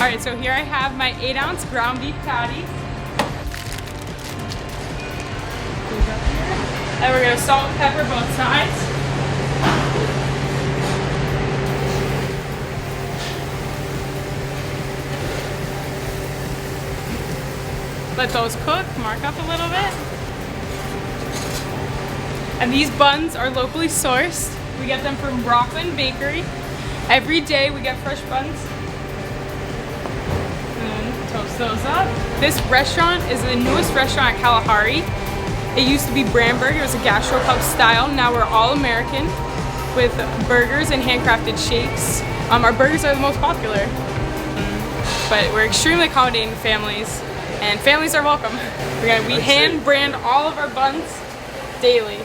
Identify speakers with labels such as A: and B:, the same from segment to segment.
A: Alright, so here I have my 8-ounce ground beef patties. And we're gonna salt and pepper both sides. Let those cook, mark up a little bit. And these buns are locally sourced. We get them from Rockland Bakery. Every day we get fresh buns. And toast those up. This restaurant is the newest restaurant at Kalahari. It used to be Brandberg, it was a gastro pub style. Now we're all American with burgers and handcrafted shakes. Our burgers are the most popular. But we're extremely accommodating to families. And families are welcome. We hand brand all of our buns daily.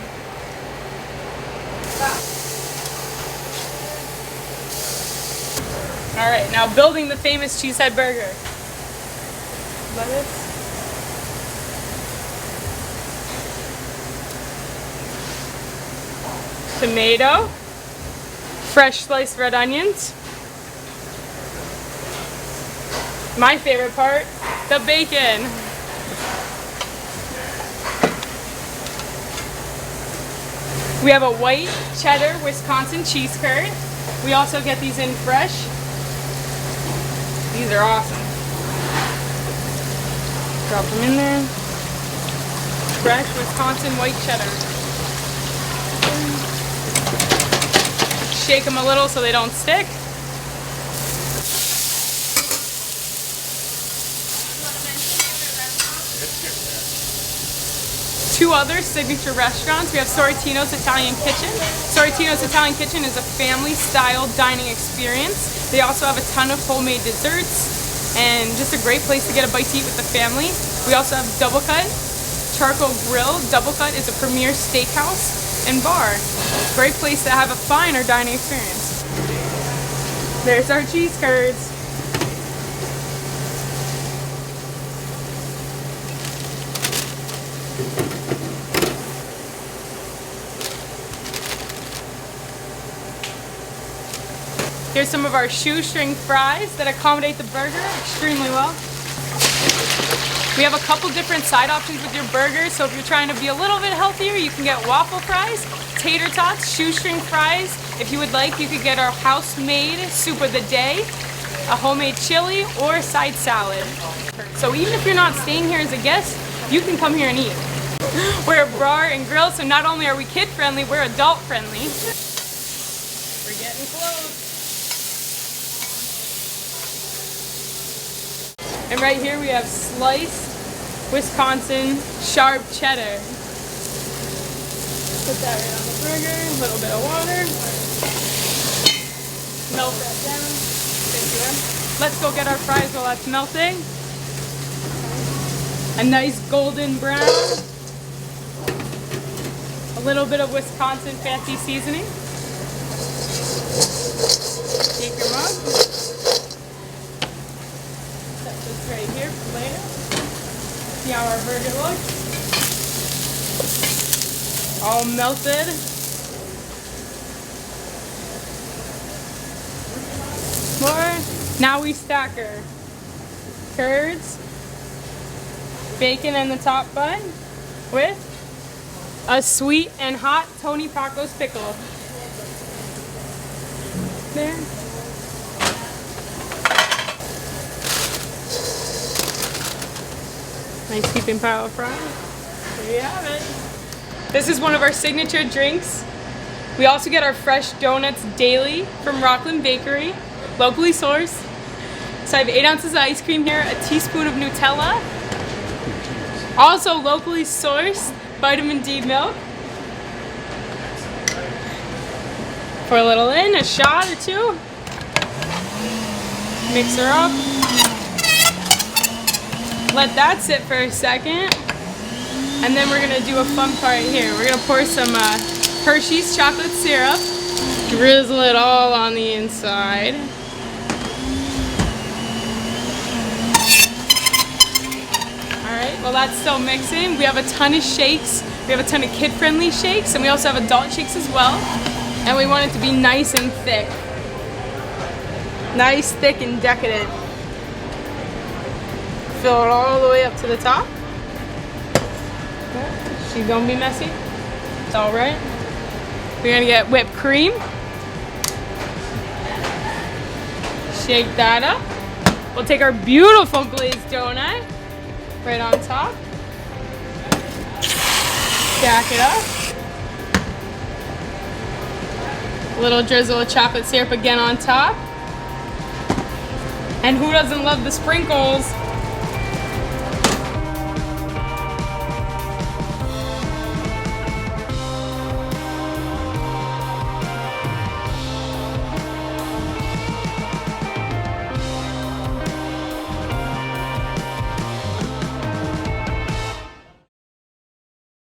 A: Alright, now building the famous cheesehead burger. Lettuce. Tomato. Fresh sliced red onions. My favorite part, the bacon. We have a white cheddar Wisconsin cheese curd. We also get these in fresh. These are awesome. Drop them in there. Fresh Wisconsin white cheddar. Shake them a little so they don't stick. Two other signature restaurants. We have Sorrentino's Italian Kitchen. Sorrentino's Italian Kitchen is a family-style dining experience. They also have a ton of homemade desserts and just a great place to get a bite to eat with the family. We also have Double Cut Charcoal Grill. Double Cut is a premier steakhouse and bar. Great place to have a finer dining experience. There's our cheese curds. Here's some of our shoestring fries that accommodate the burger extremely well. We have a couple different side options with your burger, so if you're trying to be a little bit healthier, you can get waffle fries, tater tots, shoestring fries. If you would like, you could get our house-made soup of the day, a homemade chili, or a side salad. So even if you're not staying here as a guest, you can come here and eat. We're a bar and grill, so not only are we kid-friendly, we're adult-friendly. We're getting close. And right here we have sliced Wisconsin sharp cheddar. Put that right on the burger, a little bit of water. Melt that down. Let's go get our fries while that's melting. A nice golden brown. A little bit of Wisconsin fancy seasoning. Take your mug. Right here for later. See how our burger looks. All melted. More. Now we stack our curds, bacon in the top bun with a sweet and hot Tony Paco's pickle. There. Nice heaping pile of fries. There you have it. This is one of our signature drinks. We also get our fresh donuts daily from Rockland Bakery, locally sourced. So I have 8 ounces of ice cream here, a teaspoon of Nutella. Also locally sourced vitamin D milk. Pour a little in, a shot or two. Mix her up. Let that sit for a second, and then we're gonna do a fun part here. We're gonna pour some Hershey's chocolate syrup, drizzle it all on the inside. Alright, while that's still mixing, we have a ton of shakes. We have a ton of kid-friendly shakes, and we also have adult shakes as well. And we want it to be nice and thick. Nice, thick, and decadent. fill it all the way up to the top. She's gonna be messy. It's all right. We're gonna get whipped cream. Shake that up. We'll take our beautiful glazed donut right on top. Stack it up. A little drizzle of chocolate syrup again on top. And who doesn't love the sprinkles